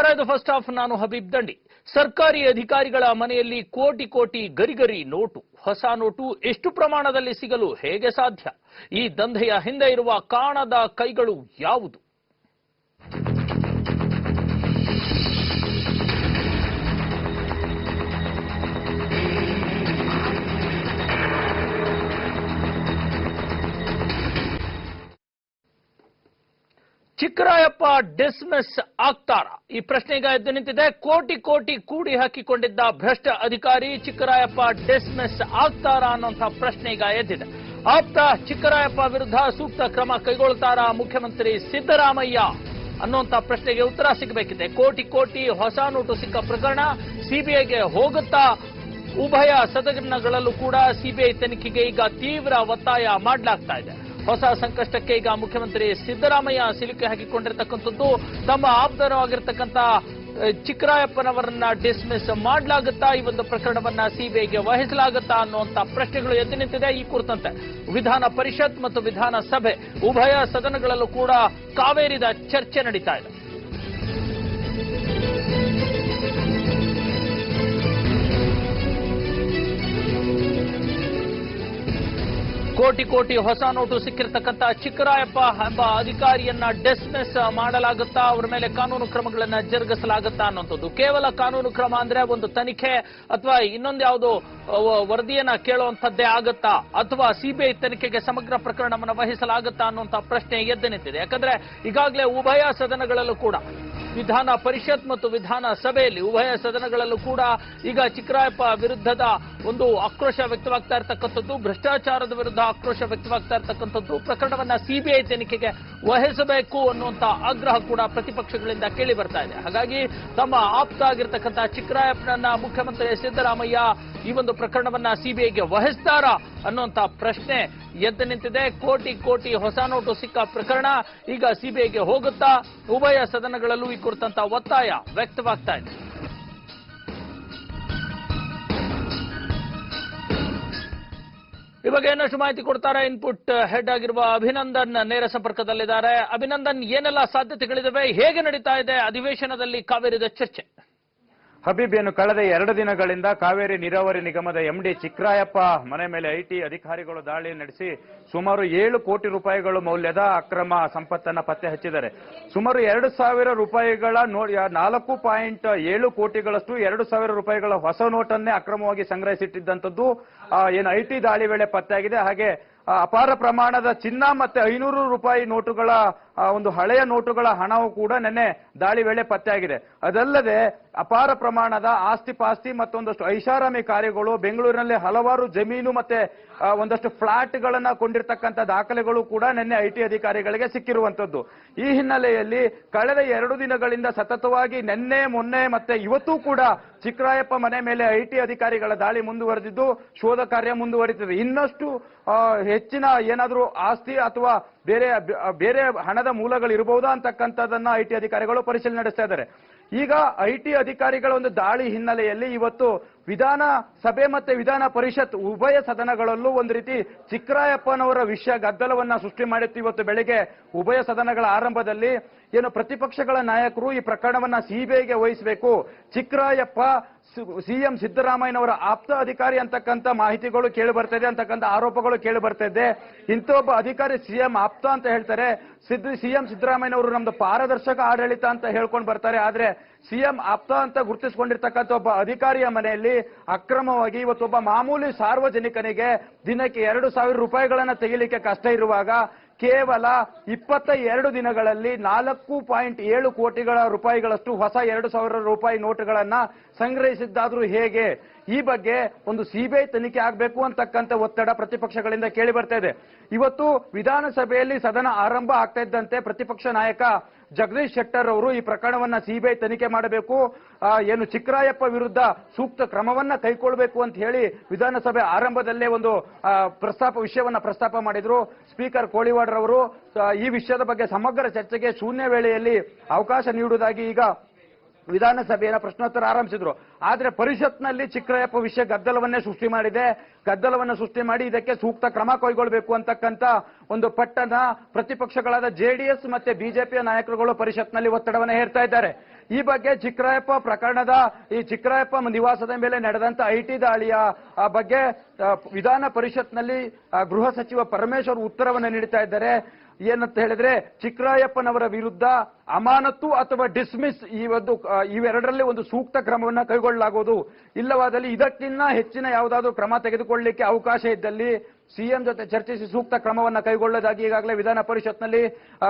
ನಮಸ್ಕಾರ, ಇದು first half. ನಾನು ಹಬೀಬ್ ದಂಡಿ. ಸರ್ಕಾರಿ ಅಧಿಕಾರಿಗಳ ಮನೆಯಲ್ಲಿ ಕೋಟಿ ಕೋಟಿ ಗರಿಗರಿ ನೋಟು, ಹೊಸ ನೋಟು ಎಷ್ಟು ಪ್ರಮಾಣದಲ್ಲಿ ಸಿಗಲು ಹೇಗೆ ಸಾಧ್ಯ? ಈ ದಂಧೆಯ ಹಿಂದೆ ಇರುವ ಕಾಣದ ಕೈಗಳು ಯಾವುದು? ಚಿಕ್ಕರಾಯಪ್ಪ ಡಿಸ್ಮಿಸ್ ಆಗ್ತಾರಾ? ಈ ಪ್ರಶ್ನೆ ಈಗ ಎದ್ದು ನಿಂತಿದೆ. ಕೋಟಿ ಕೋಟಿ ಕೂಡಿ ಹಾಕಿಕೊಂಡಿದ್ದ ಭ್ರಷ್ಟ ಅಧಿಕಾರಿ ಚಿಕ್ಕರಾಯಪ್ಪ ಡಿಸ್ಮಿಸ್ ಆಗ್ತಾರಾ ಅನ್ನುವಂಥ ಪ್ರಶ್ನೆ ಈಗ ಎದ್ದಿದೆ. ಆಪ್ತ ಚಿಕ್ಕರಾಯಪ್ಪ ವಿರುದ್ಧ ಸೂಕ್ತ ಕ್ರಮ ಕೈಗೊಳ್ತಾರಾ ಮುಖ್ಯಮಂತ್ರಿ ಸಿದ್ದರಾಮಯ್ಯ ಅನ್ನುವಂಥ ಪ್ರಶ್ನೆಗೆ ಉತ್ತರ ಸಿಗಬೇಕಿದೆ. ಕೋಟಿ ಕೋಟಿ ಹೊಸ ನೋಟು ಸಿಕ್ಕ ಪ್ರಕರಣ ಸಿಬಿಐಗೆ ಹೋಗುತ್ತಾ? ಉಭಯ ಸದನಗಳಲ್ಲೂ ಕೂಡ ಸಿಬಿಐ ತನಿಖೆಗೆ ಈಗ ತೀವ್ರ ಒತ್ತಾಯ ಮಾಡಲಾಗ್ತಾ ಇದೆ. ಹೊಸ ಸಂಕಷ್ಟಕ್ಕೆ ಈಗ ಮುಖ್ಯಮಂತ್ರಿ ಸಿದ್ದರಾಮಯ್ಯ ಸಿಲುಕಿ ಹಾಕಿಕೊಂಡಿರ್ತಕ್ಕಂಥದ್ದು. ತಮ್ಮ ಆಪ್ತರು ಆಗಿರ್ತಕ್ಕಂಥ ಚಿಕ್ಕರಾಯಪ್ಪನವರನ್ನ ಡಿಸ್ಮಿಸ್ ಮಾಡಲಾಗುತ್ತಾ? ಈ ಒಂದು ಪ್ರಕರಣವನ್ನ ಸಿಬಿಐಗೆ ವಹಿಸಲಾಗುತ್ತಾ ಅನ್ನುವಂಥ ಪ್ರಶ್ನೆಗಳು ಎದ್ದು ನಿಂತಿದೆ. ಈ ಕುರಿತಂತೆ ವಿಧಾನ ಪರಿಷತ್ ಮತ್ತು ವಿಧಾನಸಭೆ ಉಭಯ ಸದನಗಳಲ್ಲೂ ಕೂಡ ಕಾವೇರಿದ ಚರ್ಚೆ ನಡೀತಾ ಇದೆ. ಕೋಟಿ ಕೋಟಿ ಹೊಸ ನೋಟು ಸಿಕ್ಕಿರ್ತಕ್ಕಂಥ ಚಿಕ್ಕರಾಯಪ್ಪ ಎಂಬ ಅಧಿಕಾರಿಯನ್ನ ಡಿಸ್ಮಿಸ್ ಮಾಡಲಾಗುತ್ತಾ? ಅವರ ಮೇಲೆ ಕಾನೂನು ಕ್ರಮಗಳನ್ನ ಜರುಗಿಸಲಾಗುತ್ತಾ ಅನ್ನುವಂಥದ್ದು. ಕೇವಲ ಕಾನೂನು ಕ್ರಮ ಅಂದ್ರೆ ಒಂದು ತನಿಖೆ ಅಥವಾ ಇನ್ನೊಂದು ಯಾವುದೋ ವರದಿಯನ್ನ ಕೇಳುವಂಥದ್ದೇ ಆಗುತ್ತಾ, ಅಥವಾ ಸಿಬಿಐ ತನಿಖೆಗೆ ಸಮಗ್ರ ಪ್ರಕರಣವನ್ನು ವಹಿಸಲಾಗುತ್ತಾ ಅನ್ನುವಂಥ ಪ್ರಶ್ನೆ ಎದ್ದು ನಿಂತಿದೆ. ಯಾಕಂದ್ರೆ ಈಗಾಗಲೇ ಉಭಯ ಸದನಗಳಲ್ಲೂ ಕೂಡ ವಿಧಾನ ಪರಿಷತ್ ಮತ್ತು ವಿಧಾನಸಭೆಯಲ್ಲಿ ಉಭಯ ಸದನಗಳಲ್ಲೂ ಕೂಡ ಈಗ ಚಿಕ್ಕರಾಯಪ್ಪ ವಿರುದ್ಧದ ಒಂದು ಆಕ್ರೋಶ ವ್ಯಕ್ತವಾಗ್ತಾ ಇರತಕ್ಕಂಥದ್ದು, ಭ್ರಷ್ಟಾಚಾರದ ವಿರುದ್ಧ ಆಕ್ರೋಶ ವ್ಯಕ್ತವಾಗ್ತಾ ಇರತಕ್ಕಂಥದ್ದು, ಪ್ರಕರಣವನ್ನ ಸಿಬಿಐ ತನಿಖೆಗೆ ವಹಿಸಬೇಕು ಅನ್ನುವಂಥ ಆಗ್ರಹ ಕೂಡ ಪ್ರತಿಪಕ್ಷಗಳಿಂದ ಕೇಳಿ ಬರ್ತಾ ಇದೆ. ಹಾಗಾಗಿ ತಮ್ಮ ಆಪ್ತ ಆಗಿರ್ತಕ್ಕಂಥ ಚಿಕ್ಕರಾಯಪ್ಪನನ್ನ ಮುಖ್ಯಮಂತ್ರಿ ಸಿದ್ದರಾಮಯ್ಯ ಈ ಒಂದು ಪ್ರಕರಣವನ್ನ ಸಿಬಿಐಗೆ ವಹಿಸ್ತಾರಾ ಅನ್ನುವಂಥ ಪ್ರಶ್ನೆ ಎದ್ದು ನಿಂತಿದೆ. ಕೋಟಿ ಕೋಟಿ ಹೊಸ ನೋಟು ಸಿಕ್ಕ ಪ್ರಕರಣ ಈಗ ಸಿಬಿಐಗೆ ಹೋಗುತ್ತಾ? ಉಭಯ ಸದನಗಳಲ್ಲೂ ಈ ಕುರಿತಂತ ಒತ್ತಾಯ ವ್ಯಕ್ತವಾಗ್ತಾ ಇದೆ. ಈ ಬಗ್ಗೆ ಇನ್ನಷ್ಟು ಮಾಹಿತಿ ಕೊಡ್ತಾರೆ ಇನ್ಪುಟ್ ಹೆಡ್ ಆಗಿರುವ ಅಭಿನಂದನ್ ನೇರ ಸಂಪರ್ಕದಲ್ಲಿದ್ದಾರೆ. ಅಭಿನಂದನ್, ಏನೆಲ್ಲ ಸಾಧ್ಯತೆಗಳಿದಾವೆ? ಹೇಗೆ ನಡೀತಾ ಇದೆ ಅಧಿವೇಶನದಲ್ಲಿ ಕಾವೇರಿದ ಚರ್ಚೆ? ಹಬೀಬ್, ಏನು ಕಳೆದ 2 ದಿನಗಳಿಂದ ಕಾವೇರಿ ನೀರಾವರಿ ನಿಗಮದ ಎಂಡಿ ಚಿಕ್ಕರಾಯಪ್ಪ ಮನೆ ಮೇಲೆ ಐಟಿ ಅಧಿಕಾರಿಗಳು ದಾಳಿ ನಡೆಸಿ ಸುಮಾರು 7 ಕೋಟಿ ರೂಪಾಯಿಗಳು ಮೌಲ್ಯದ ಅಕ್ರಮ ಸಂಪತ್ತನ್ನ ಪತ್ತೆ ಹಚ್ಚಿದ್ದಾರೆ. ಸುಮಾರು 2,000 ರೂಪಾಯಿಗಳ 4.7 ಕೋಟಿಗಳಷ್ಟು 2,000 ರೂಪಾಯಿಗಳ ಹೊಸ ನೋಟನ್ನೇ ಅಕ್ರಮವಾಗಿ ಸಂಗ್ರಹಿಸಿಟ್ಟಿದ್ದಂಥದ್ದು ಏನು ಐಟಿ ದಾಳಿ ವೇಳೆ ಪತ್ತೆಯಾಗಿದೆ. ಹಾಗೆ ಅಪಾರ ಪ್ರಮಾಣದ ಚಿನ್ನ ಮತ್ತೆ 500 ರೂಪಾಯಿ ನೋಟುಗಳ ಒಂದು ಹಳೆಯ ನೋಟುಗಳ ಹಣವು ಕೂಡ ನಿನ್ನೆ ದಾಳಿ ವೇಳೆ ಪತ್ತೆಯಾಗಿದೆ. ಅದಲ್ಲದೆ ಅಪಾರ ಪ್ರಮಾಣದ ಆಸ್ತಿ ಪಾಸ್ತಿ ಮತ್ತೊಂದಷ್ಟು ಐಷಾರಾಮಿ ಕಾರ್ಯಗಳು, ಬೆಂಗಳೂರಿನಲ್ಲಿ ಹಲವಾರು ಜಮೀನು ಮತ್ತೆ ಒಂದಷ್ಟು ಫ್ಲಾಟ್ಗಳನ್ನ ಕೊಂಡಿರ್ತಕ್ಕಂಥ ದಾಖಲೆಗಳು ಕೂಡ ನಿನ್ನೆ ಐಟಿ ಅಧಿಕಾರಿಗಳಿಗೆ ಸಿಕ್ಕಿರುವಂತದ್ದು. ಈ ಹಿನ್ನೆಲೆಯಲ್ಲಿ ಕಳೆದ 2 ದಿನಗಳಿಂದ ಸತತವಾಗಿ ನಿನ್ನೆ ಮೊನ್ನೆ ಮತ್ತೆ ಇವತ್ತೂ ಕೂಡ ಚಿಕ್ಕರಾಯಪ್ಪ ಮನೆ ಮೇಲೆ ಐಟಿ ಅಧಿಕಾರಿಗಳ ದಾಳಿ ಮುಂದುವರೆದಿದ್ದು ಶೋಧ ಕಾರ್ಯ ಮುಂದುವರಿತಿದೆ. ಇನ್ನಷ್ಟು ಹೆಚ್ಚಿನ ಏನಾದರೂ ಆಸ್ತಿ ಅಥವಾ ಬೇರೆ ಹಣದ ಮೂಲಗಳು ಇರಬಹುದಾ ಅಂತಕ್ಕಂಥದ್ದನ್ನ ಐಟಿ ಅಧಿಕಾರಿಗಳು ಪರಿಶೀಲನೆ ನಡೆಸ್ತಾ ಇದ್ದಾರೆ. ಈಗ ಐಟಿ ಅಧಿಕಾರಿಗಳ ಒಂದು ದಾಳಿ ಹಿನ್ನೆಲೆಯಲ್ಲಿ ಇವತ್ತು ವಿಧಾನಸಭೆ ಮತ್ತೆ ವಿಧಾನ ಪರಿಷತ್ ಉಭಯ ಸದನಗಳಲ್ಲೂ ಒಂದು ರೀತಿ ಚಿಕ್ಕರಾಯಪ್ಪನವರ ವಿಷಯ ಗದ್ದಲವನ್ನ ಸೃಷ್ಟಿ ಮಾಡಿತ್ತು. ಇವತ್ತು ಬೆಳಿಗ್ಗೆ ಉಭಯ ಸದನಗಳ ಆರಂಭದಲ್ಲಿ ಏನು ಪ್ರತಿಪಕ್ಷಗಳ ನಾಯಕರು ಈ ಪ್ರಕರಣವನ್ನ ಸಿಬಿಐಗೆ ವಹಿಸಬೇಕು, ಚಿಕ್ಕರಾಯಪ್ಪ ಸಿಎಂ ಸಿದ್ದರಾಮಯ್ಯನವರ ಆಪ್ತ ಅಧಿಕಾರಿ ಅಂತಕ್ಕಂಥ ಮಾಹಿತಿಗಳು ಕೇಳಿ ಬರ್ತಾ ಇದೆ ಅಂತಕ್ಕಂಥ ಆರೋಪಗಳು ಕೇಳಿ ಬರ್ತಾ ಇದೆ. ಇಂಥೊಬ್ಬ ಅಧಿಕಾರಿ ಸಿಎಂ ಆಪ್ತ ಅಂತ ಹೇಳ್ತಾರೆ. ಸಿಎಂ ಸಿದ್ದರಾಮಯ್ಯನವರು ನಮ್ದು ಪಾರದರ್ಶಕ ಆಡಳಿತ ಅಂತ ಹೇಳ್ಕೊಂಡು ಬರ್ತಾರೆ. ಆದ್ರೆ ಸಿಎಂ ಆಪ್ತ ಅಂತ ಗುರುತಿಸಿಕೊಂಡಿರ್ತಕ್ಕಂಥ ಒಬ್ಬ ಅಧಿಕಾರಿಯ ಮನೆಯಲ್ಲಿ ಅಕ್ರಮವಾಗಿ ಇವತ್ತೊಬ್ಬ ಮಾಮೂಲಿ ಸಾರ್ವಜನಿಕನಿಗೆ ದಿನಕ್ಕೆ 2,000 ರೂಪಾಯಿಗಳನ್ನ ತೆಗಿಲಿಕ್ಕೆ ಕಷ್ಟ ಇರುವಾಗ ಕೇವಲ 22 ದಿನಗಳಲ್ಲಿ 4.7 ಕೋಟಿಗಳ ರೂಪಾಯಿಗಳಷ್ಟು ಹೊಸ 2,000 ರೂಪಾಯಿ ನೋಟುಗಳನ್ನ ಸಂಗ್ರಹಿಸಿದ್ದಾದ್ರೂ ಹೇಗೆ? ಈ ಬಗ್ಗೆ ಒಂದು ಸಿಬಿಐ ತನಿಖೆ ಆಗಬೇಕು ಅಂತಕ್ಕಂಥ ಒತ್ತಡ ಪ್ರತಿಪಕ್ಷಗಳಿಂದ ಕೇಳಿ ಬರ್ತಾ ಇದೆ. ಇವತ್ತು ವಿಧಾನಸಭೆಯಲ್ಲಿ ಸದನ ಆರಂಭ ಆಗ್ತಾ ಇದ್ದಂತೆ ಪ್ರತಿಪಕ್ಷ ನಾಯಕ ಜಗದೀಶ್ ಶೆಟ್ಟರ್ ಅವರು ಈ ಪ್ರಕರಣವನ್ನ ಸಿಬಿಐ ತನಿಖೆ ಮಾಡಬೇಕು, ಏನು ಚಿಕ್ಕರಾಯಪ್ಪ ವಿರುದ್ಧ ಸೂಕ್ತ ಕ್ರಮವನ್ನ ಕೈಗೊಳ್ಳಬೇಕು ಅಂತ ಹೇಳಿ ವಿಧಾನಸಭೆ ಆರಂಭದಲ್ಲೇ ಒಂದು ವಿಷಯವನ್ನ ಪ್ರಸ್ತಾಪ ಮಾಡಿದ್ರು. ಸ್ಪೀಕರ್ ಕೋಳಿವಾಡ್ರವರು ಈ ವಿಷಯದ ಬಗ್ಗೆ ಸಮಗ್ರ ಚರ್ಚೆಗೆ ಶೂನ್ಯ ವೇಳೆಯಲ್ಲಿ ಅವಕಾಶ ನೀಡುವುದಾಗಿ ಈಗ ವಿಧಾನಸಭೆಯ ಪ್ರಶ್ನೋತ್ತರ ಆರಂಭಿಸಿದ್ರು. ಆದ್ರೆ ಪರಿಷತ್ನಲ್ಲಿ ಚಿಕ್ಕರಾಯಪ್ಪ ವಿಷಯ ಗದ್ದಲವನ್ನೇ ಸೃಷ್ಟಿ ಮಾಡಿ ಇದಕ್ಕೆ ಸೂಕ್ತ ಕ್ರಮ ಕೈಗೊಳ್ಳಬೇಕು ಅಂತಕ್ಕಂಥ ಒಂದು ಪಟ್ಟಣ ಪ್ರತಿಪಕ್ಷಗಳಾದ ಜೆಡಿಎಸ್ ಮತ್ತೆ ಬಿಜೆಪಿಯ ನಾಯಕರುಗಳು ಪರಿಷತ್ನಲ್ಲಿ ಒತ್ತಡವನ್ನು ಹೇರ್ತಾ ಇದ್ದಾರೆ. ಈ ಬಗ್ಗೆ ಚಿಕ್ಕರಾಯಪ್ಪ ಪ್ರಕರಣದ ಈ ಚಿಕ್ಕರಾಯಪ್ಪ ನಿವಾಸದ ಮೇಲೆ ನಡೆದಂತ ಐಟಿ ದಾಳಿಯ ಬಗ್ಗೆ ವಿಧಾನ ಪರಿಷತ್ನಲ್ಲಿ ಗೃಹ ಸಚಿವ ಪರಮೇಶ್ವರ್ ಉತ್ತರವನ್ನು ನೀಡುತ್ತಾ ಇದ್ದಾರೆ. ಏನಂತ ಹೇಳಿದ್ರೆ, ಚಿಕ್ಕರಾಯಪ್ಪನವರ ವಿರುದ್ಧ ಅಮಾನತು ಅಥವಾ ಡಿಸ್ಮಿಸ್ ಇವೆರಡರಲ್ಲಿ ಒಂದು ಸೂಕ್ತ ಕ್ರಮವನ್ನು ಕೈಗೊಳ್ಳಲಾಗುವುದು. ಇಲ್ಲವಾದಲ್ಲಿ ಇದಕ್ಕಿಂತ ಹೆಚ್ಚಿನ ಯಾವುದಾದ್ರೂ ಕ್ರಮ ತೆಗೆದುಕೊಳ್ಳಲಿಕ್ಕೆ ಅವಕಾಶ ಇದ್ದಲ್ಲಿ ಸಿಎಂ ಜೊತೆ ಚರ್ಚಿಸಿ ಸೂಕ್ತ ಕ್ರಮವನ್ನು ಕೈಗೊಳ್ಳೋದಾಗಿ ಈಗಾಗಲೇ ವಿಧಾನ ಪರಿಷತ್ನಲ್ಲಿ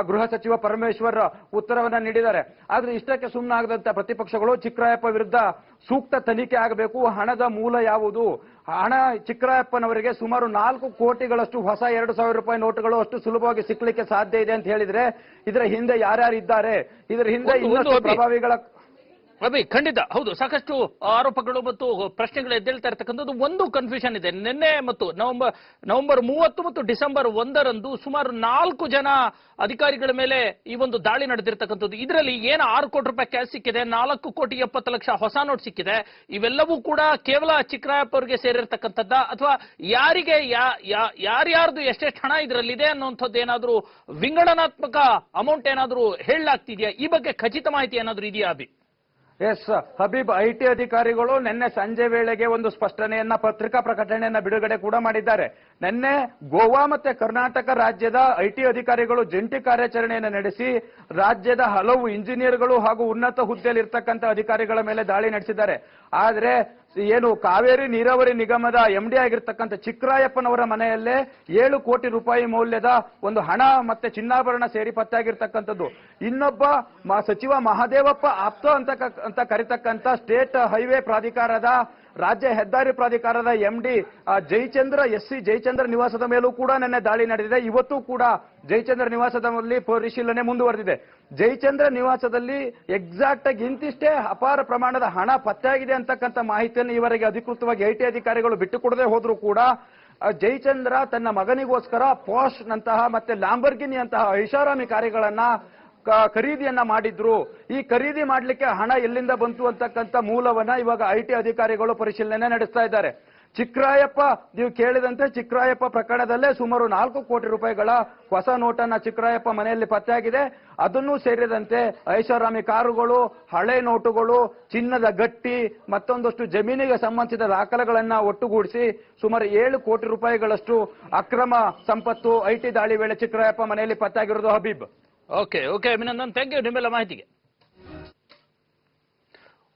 ಗೃಹ ಸಚಿವ ಪರಮೇಶ್ವರ್ ಉತ್ತರವನ್ನ ನೀಡಿದ್ದಾರೆ. ಆದ್ರೆ ಇಷ್ಟಕ್ಕೆ ಸುಮ್ಮನಾಗದಂತ ಪ್ರತಿಪಕ್ಷಗಳು ಚಿಕ್ಕರಾಯಪ್ಪ ವಿರುದ್ಧ ಸೂಕ್ತ ತನಿಖೆ ಆಗಬೇಕು, ಹಣದ ಮೂಲ ಯಾವುದು, ಹಣ ಚಿಕ್ಕರಾಯಪ್ಪನವರಿಗೆ ಸುಮಾರು 4 ಕೋಟಿಗಳಷ್ಟು ಹೊಸ 2,000 ರೂಪಾಯಿ ನೋಟುಗಳು ಅಷ್ಟು ಸುಲಭವಾಗಿ ಸಿಕ್ಕಲಿಕ್ಕೆ ಸಾಧ್ಯ ಇದೆ ಅಂತ ಹೇಳಿದ್ರೆ ಇದರ ಹಿಂದೆ ಯಾರ್ಯಾರು ಇದ್ದಾರೆ, ಇದರ ಹಿಂದೆ ಇನ್ನಷ್ಟು ಪ್ರಭಾವಿಗಳ ಅಭಿ ಖಂಡಿತ ಹೌದು, ಸಾಕಷ್ಟು ಆರೋಪಗಳು ಮತ್ತು ಪ್ರಶ್ನೆಗಳು ಎದ್ದೇಳ್ತಾ ಇರತಕ್ಕಂಥದ್ದು. ಒಂದು ಕನ್ಫ್ಯೂಷನ್ ಇದೆ. ನಿನ್ನೆ ಮತ್ತು ನವೆಂಬರ್ 30 ಮತ್ತು ಡಿಸೆಂಬರ್ 1ರಂದು ಸುಮಾರು 4 ಜನ ಅಧಿಕಾರಿಗಳ ಮೇಲೆ ಈ ಒಂದು ದಾಳಿ ನಡೆದಿರ್ತಕ್ಕಂಥದ್ದು. ಇದರಲ್ಲಿ ಏನು 6 ಕೋಟಿ ರೂಪಾಯಿ ಕ್ಯಾಶ್ ಸಿಕ್ಕಿದೆ, 4 ಕೋಟಿ 70 ಲಕ್ಷ ಹೊಸ ನೋಟ್ ಸಿಕ್ಕಿದೆ. ಇವೆಲ್ಲವೂ ಕೂಡ ಕೇವಲ ಚಿಕ್ಕರಾಯಪ್ಪ ಅವರಿಗೆ ಸೇರಿರ್ತಕ್ಕಂಥದ್ದ ಅಥವಾ ಯಾರಿಗೆ ಯಾರ್ಯಾರ್ದು ಎಷ್ಟೆಷ್ಟು ಹಣ ಇದರಲ್ಲಿದೆ ಅನ್ನುವಂಥದ್ದು ಏನಾದರೂ ವಿಂಗಡನಾತ್ಮಕ ಅಮೌಂಟ್ ಏನಾದರೂ ಹೇಳಲಾಗ್ತಿದೆಯಾ? ಈ ಬಗ್ಗೆ ಖಚಿತ ಮಾಹಿತಿ ಏನಾದರೂ ಇದೆಯಾ ಅಭಿ? ಎಸ್ ಹಬೀಬ್, ಐಟಿ ಅಧಿಕಾರಿಗಳು ನಿನ್ನೆ ಸಂಜೆ ವೇಳೆಗೆ ಒಂದು ಸ್ಪಷ್ಟನೆಯನ್ನ ಪತ್ರಿಕಾ ಪ್ರಕಟಣೆಯನ್ನ ಬಿಡುಗಡೆ ಕೂಡ ಮಾಡಿದ್ದಾರೆ. ನಿನ್ನೆ ಗೋವಾ ಮತ್ತೆ ಕರ್ನಾಟಕ ರಾಜ್ಯದ ಐಟಿ ಅಧಿಕಾರಿಗಳು ಜಂಟಿ ಕಾರ್ಯಾಚರಣೆಯನ್ನು ನಡೆಸಿ ರಾಜ್ಯದ ಹಲವು ಇಂಜಿನಿಯರ್ಗಳು ಹಾಗೂ ಉನ್ನತ ಹುದ್ದೆಯಲ್ಲಿ ಇರ್ತಕ್ಕಂಥ ಅಧಿಕಾರಿಗಳ ಮೇಲೆ ದಾಳಿ ನಡೆಸಿದ್ದಾರೆ. ಆದ್ರೆ ಏನು ಕಾವೇರಿ ನೀರಾವರಿ ನಿಗಮದ ಎಂಡಿ ಆಗಿರ್ತಕ್ಕಂಥ ಚಿಕ್ಕರಾಯಪ್ಪನವರ ಮನೆಯಲ್ಲೇ 7 ಕೋಟಿ ರೂಪಾಯಿ ಮೌಲ್ಯದ ಒಂದು ಹಣ ಮತ್ತೆ ಚಿನ್ನಾಭರಣ ಸೇರಿ ಪತ್ತೆಯಾಗಿರ್ತಕ್ಕಂಥದ್ದು. ಇನ್ನೊಬ್ಬ ಸಚಿವ ಮಹದೇವಪ್ಪ ಆಪ್ತೋ ಅಂತ ಕರಿತಕ್ಕಂಥ ಸ್ಟೇಟ್ ಹೈವೇ ಪ್ರಾಧಿಕಾರದ ರಾಜ್ಯ ಹೆದ್ದಾರಿ ಪ್ರಾಧಿಕಾರದ ಎಂಡಿ ಜಯಚಂದ್ರ ನಿವಾಸದ ಮೇಲೂ ಕೂಡ ನಿನ್ನೆ ದಾಳಿ ನಡೆದಿದೆ. ಇವತ್ತು ಕೂಡ ಜಯಚಂದ್ರ ನಿವಾಸದಲ್ಲಿ ಪರಿಶೀಲನೆ ಮುಂದುವರೆದಿದೆ. ಜಯಚಂದ್ರ ನಿವಾಸದಲ್ಲಿ ಎಕ್ಸಾಕ್ಟ್ ಆಗಿ ಇಂತಿಷ್ಟೇ ಅಪಾರ ಪ್ರಮಾಣದ ಹಣ ಪತ್ತೆಯಾಗಿದೆ ಅಂತಕ್ಕಂಥ ಮಾಹಿತಿಯನ್ನು ಇವರಿಗೆ ಅಧಿಕೃತವಾಗಿ ಐಟಿ ಅಧಿಕಾರಿಗಳು ಬಿಟ್ಟುಕೊಡದೆ ಹೋದ್ರೂ ಕೂಡ ಜಯಚಂದ್ರ ತನ್ನ ಮಗನಿಗೋಸ್ಕರ ಪಾಶ್ ನಂತಹ ಮತ್ತೆ ಲ್ಯಾಂಬರ್ಗಿನಿ ಅಂತಹ ಐಷಾರಾಮಿ ಕಾರುಗಳನ್ನ ಖರೀದಿಯನ್ನ ಮಾಡಿದ್ರು. ಈ ಖರೀದಿ ಮಾಡಲಿಕ್ಕೆ ಹಣ ಎಲ್ಲಿಂದ ಬಂತು ಅಂತಕ್ಕಂಥ ಮೂಲವನ್ನ ಇವಾಗ ಐಟಿ ಅಧಿಕಾರಿಗಳು ಪರಿಶೀಲನೆ ನಡೆಸ್ತಾ ಇದ್ದಾರೆ. ಚಿಕ್ಕರಾಯಪ್ಪ, ನೀವು ಕೇಳಿದಂತೆ ಚಿಕ್ಕರಾಯಪ್ಪ ಪ್ರಕರಣದಲ್ಲೇ ಸುಮಾರು 4 ಕೋಟಿ ರೂಪಾಯಿಗಳ ಹೊಸ ನೋಟನ್ನ ಚಿಕ್ಕರಾಯಪ್ಪ ಮನೆಯಲ್ಲಿ ಪತ್ತೆಯಾಗಿದೆ. ಅದನ್ನೂ ಸೇರಿದಂತೆ ಐಷಾರಾಮಿ ಕಾರುಗಳು, ಹಳೆ ನೋಟುಗಳು, ಚಿನ್ನದ ಗಟ್ಟಿ, ಮತ್ತೊಂದಷ್ಟು ಜಮೀನಿಗೆ ಸಂಬಂಧಿಸಿದ ದಾಖಲೆಗಳನ್ನ ಒಟ್ಟುಗೂಡಿಸಿ ಸುಮಾರು 7 ಕೋಟಿ ರೂಪಾಯಿಗಳಷ್ಟು ಅಕ್ರಮ ಸಂಪತ್ತು ಐಟಿ ದಾಳಿ ವೇಳೆ ಚಿಕ್ಕರಾಯಪ್ಪ ಮನೆಯಲ್ಲಿ ಪತ್ತೆಯಾಗಿರೋದು. Habib, okay Abhinandan, thank you ನಿಮ್ಮೆಲ್ಲ ಮಾಹಿತಿಗೆ.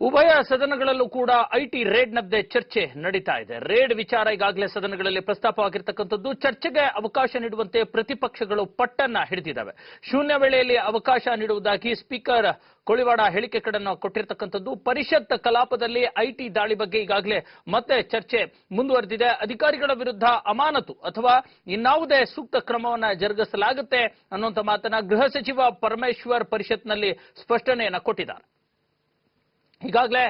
ಉಭಯ ಸದನಗಳಲ್ಲೂ ಕೂಡ ಐಟಿ ರೇಡ್ನದ್ದೇ ಚರ್ಚೆ ನಡೀತಾ ಇದೆ. ರೇಡ್ ವಿಚಾರ ಈಗಾಗಲೇ ಸದನಗಳಲ್ಲಿ ಪ್ರಸ್ತಾಪವಾಗಿರ್ತಕ್ಕಂಥದ್ದು. ಚರ್ಚೆಗೆ ಅವಕಾಶ ನೀಡುವಂತೆ ಪ್ರತಿಪಕ್ಷಗಳು ಪಟ್ಟನ್ನ ಹಿಡಿದಿದ್ದಾವೆ. ಶೂನ್ಯ ವೇಳೆಯಲ್ಲಿ ಅವಕಾಶ ನೀಡುವುದಾಗಿ ಸ್ಪೀಕರ್ ಕೋಳಿವಾಡ ಹೇಳಿಕೆ ಕಡೆಯನ್ನು ಕೊಟ್ಟಿರ್ತಕ್ಕಂಥದ್ದು. ಪರಿಷತ್ ಕಲಾಪದಲ್ಲಿ ಐಟಿ ದಾಳಿ ಬಗ್ಗೆ ಈಗಾಗಲೇ ಮತ್ತೆ ಚರ್ಚೆ ಮುಂದುವರೆದಿದೆ. ಅಧಿಕಾರಿಗಳ ವಿರುದ್ಧ ಅಮಾನತು ಅಥವಾ ಇನ್ನಾವುದೇ ಸೂಕ್ತ ಕ್ರಮವನ್ನ ಜರುಗಿಸಲಾಗುತ್ತೆ ಅನ್ನುವಂಥ ಮಾತನ್ನ ಗೃಹ ಸಚಿವ ಪರಮೇಶ್ವರ್ ಪರಿಷತ್ನಲ್ಲಿ ಸ್ಪಷ್ಟನೆಯನ್ನ ಕೊಟ್ಟಿದ್ದಾರೆ. ಈಗಾಗಲೇ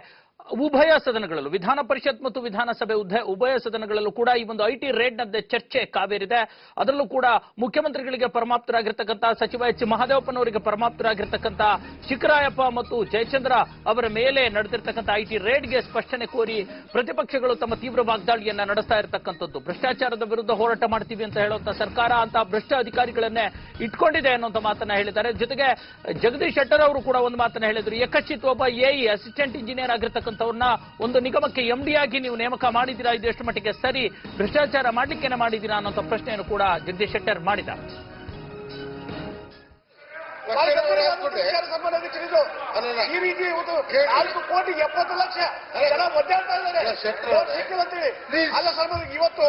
ಉಭಯ ಸದನಗಳಲ್ಲೂ ವಿಧಾನ ಪರಿಷತ್ ಮತ್ತು ವಿಧಾನಸಭೆ ಉಭಯ ಸದನಗಳಲ್ಲೂ ಕೂಡ ಈ ಒಂದು ಐಟಿ ರೇಡ್ನದ್ದೇ ಚರ್ಚೆ ಕಾವೇರಿದೆ. ಅದರಲ್ಲೂ ಕೂಡ ಮುಖ್ಯಮಂತ್ರಿಗಳಿಗೆ ಪರಮಾಪ್ತರಾಗಿರ್ತಕ್ಕಂಥ ಸಚಿವ ಎಚ್ ಮಹದೇವಪ್ಪನವರಿಗೆ ಪರಮಾಪ್ತರಾಗಿರ್ತಕ್ಕಂಥ ಚಿಕ್ಕರಾಯಪ್ಪ ಮತ್ತು ಜಯಚಂದ್ರ ಅವರ ಮೇಲೆ ನಡೆದಿರ್ತಕ್ಕಂಥ ಐಟಿ ರೇಡ್ಗೆ ಸ್ಪಷ್ಟನೆ ಕೋರಿ ಪ್ರತಿಪಕ್ಷಗಳು ತಮ್ಮ ತೀವ್ರ ವಾಗ್ದಾಳಿಯನ್ನ ನಡೆಸ್ತಾ ಇರತಕ್ಕಂಥದ್ದು. ಭ್ರಷ್ಟಾಚಾರದ ವಿರುದ್ಧ ಹೋರಾಟ ಮಾಡ್ತೀವಿ ಅಂತ ಹೇಳುವಂತ ಸರ್ಕಾರ ಅಂತ ಭ್ರಷ್ಟ ಅಧಿಕಾರಿಗಳನ್ನೇ ಇಟ್ಕೊಂಡಿದೆ ಅನ್ನುವಂಥ ಮಾತನ್ನ ಹೇಳಿದ್ದಾರೆ. ಜೊತೆಗೆ ಜಗದೀಶ್ ಶೆಟ್ಟರ್ ಅವರು ಕೂಡ ಒಂದು ಮಾತನ್ನ ಹೇಳಿದ್ರು. ಯಕಶ್ಚಿತ್ ಒಬ್ಬ ಎಇ ಅಸಿಸ್ಟೆಂಟ್ ಇಂಜಿನಿಯರ್ ಆಗಿರ್ತಕ್ಕಂಥ ಒಂದು ನಿಗಮಕ್ಕೆ ಎಂಡಿ ಆಗಿ ನೀವು ನೇಮಕ ಮಾಡಿದ್ದೀರಾ, ಇದು ಎಷ್ಟು ಮಟ್ಟಿಗೆ ಸರಿ, ಭ್ರಷ್ಟಾಚಾರ ಮಾಡ್ಲಿಕ್ಕೇನೆ ಮಾಡಿದ್ದೀರಾ ಅನ್ನೋ ಪ್ರಶ್ನೆಯನ್ನು ಕೂಡ ಜಗದೀಶ್ ಶೆಟ್ಟರ್ ಮಾಡಿದ್ದಾರೆ. ಈ ರೀತಿ 4 ಕೋಟಿ 70 ಲಕ್ಷ ಜನ ಒದ್ದಾಡ್ತಾ ಇದ್ದಾರೆ. ಇವತ್ತು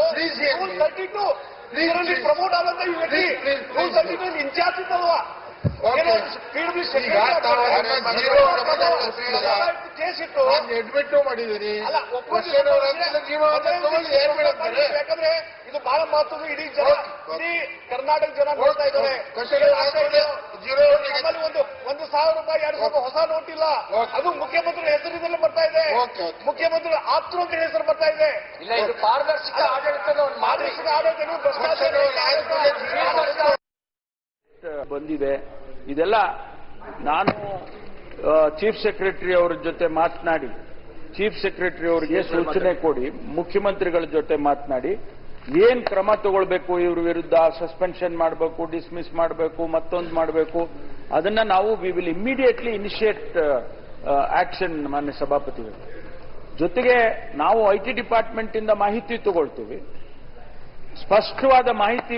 ಪ್ರಮೋಟ್ ಆದಂತ ಈ ವ್ಯಕ್ತಿ ಇನ್ಚಾರ್ಜ್ ಇದ್ದಲ್ವಾ, ಅಡ್ಮಿಟ್ ಮಾಡಿದ್ದೀನಿ. ಯಾಕಂದ್ರೆ ಇದು ಬಹಳ ಮಹತ್ವದ. ಇಡೀ ಕರ್ನಾಟಕ ಜನ ನೋಡ್ತಾ ಇದ್ದಾರೆ. 1,000 ರೂಪಾಯಿ 2,000 ಹೊಸ ನೋಟ್ ಇಲ್ಲ. ಅದು ಮುಖ್ಯಮಂತ್ರಿ ಹೆಸರಿನಲ್ಲೇ ಬರ್ತಾ ಇದೆ. ಮುಖ್ಯಮಂತ್ರಿ ಆಪ್ತರು ಅಂತ ಹೆಸರು ಬರ್ತಾ ಇದೆ. ಇದು ಪಾರದರ್ಶಕ ಆಡಳಿತದ ಭ್ರಷ್ಟಾಚಾರ ಬಂದಿದೆ. ಇದೆಲ್ಲ ನಾನು ಚೀಫ್ ಸೆಕ್ರೆಟರಿ ಅವರ ಜೊತೆ ಮಾತನಾಡಿ, ಚೀಫ್ ಸೆಕ್ರೆಟರಿ ಅವರಿಗೆ ಸೂಚನೆ ಕೊಡಿ, ಮುಖ್ಯಮಂತ್ರಿಗಳ ಜೊತೆ ಮಾತನಾಡಿ ಏನ್ ಕ್ರಮ ತಗೊಳ್ಬೇಕು, ಇವ್ರ ವಿರುದ್ಧ ಸಸ್ಪೆನ್ಷನ್ ಮಾಡಬೇಕು, ಡಿಸ್ಮಿಸ್ ಮಾಡಬೇಕು, ಮತ್ತೊಂದು ಮಾಡಬೇಕು, ಅದನ್ನ ನಾವು we will immediately initiate action ಮಾನ್ಯ ಸಭಾಪತಿಗಳು. ಜೊತೆಗೆ ನಾವು IT ಡಿಪಾರ್ಟ್ಮೆಂಟ್ ಇಂದ ಮಾಹಿತಿ ತಗೊಳ್ತೀವಿ. ಸ್ಪಷ್ಟವಾದ ಮಾಹಿತಿ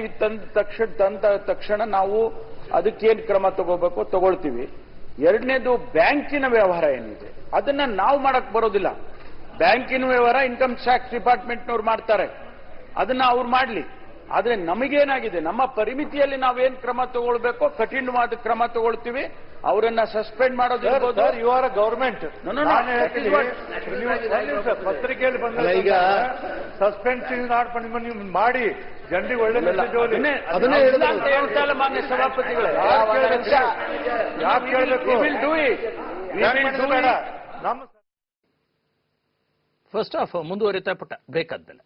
ತಂದ ತಕ್ಷಣ ನಾವು ಅದಕ್ಕೇನು ಕ್ರಮ ತಗೋಬೇಕು ತಗೊಳ್ತೀವಿ. ಎರಡನೇದು ಬ್ಯಾಂಕಿನ ವ್ಯವಹಾರ ಏನಿದೆ ಅದನ್ನ ನಾವು ಮಾಡಕ್ ಬರೋದಿಲ್ಲ. ಬ್ಯಾಂಕಿನ ವ್ಯವಹಾರ ಇನ್ಕಮ್ ಟ್ಯಾಕ್ಸ್ ಡಿಪಾರ್ಟ್ಮೆಂಟ್ನವ್ರು ಮಾಡ್ತಾರೆ, ಅದನ್ನ ಅವ್ರು ಮಾಡ್ಲಿ. ಆದ್ರೆ ನಮಗೇನಾಗಿದೆ, ನಮ್ಮ ಪರಿಮಿತಿಯಲ್ಲಿ ನಾವೇನ್ ಕ್ರಮ ತಗೊಳ್ಬೇಕೋ ಕಠಿಣವಾದ ಕ್ರಮ ತಗೊಳ್ತೀವಿ. ಅವರನ್ನ ಸಸ್ಪೆಂಡ್ ಮಾಡೋದಿರ್ಬೋದು. You are government. ಪತ್ರಿಕೆಯಲ್ಲಿ ಬಂದ ಈಗ ಸಸ್ಪೆನ್ಷನ್ ನೀವು ಮಾಡಿ ಜನರಿಗೆ ಒಳ್ಳೆ ಅದನ್ನೇ ಹೇಳ್ತಾ ಇಲ್ಲ ಮಾನ್ಯ ಸಭಾಪತಿಗಳೇ. ಯಾಕೆ ಕೇಳಬೇಕು? ಫಸ್ಟ್ ಆಫ್ ಮುಂದುವರಿತಾ ಪುಟ್ಟ ಬ್ರೇಕ್ ಆದ್ಮೇಲೆ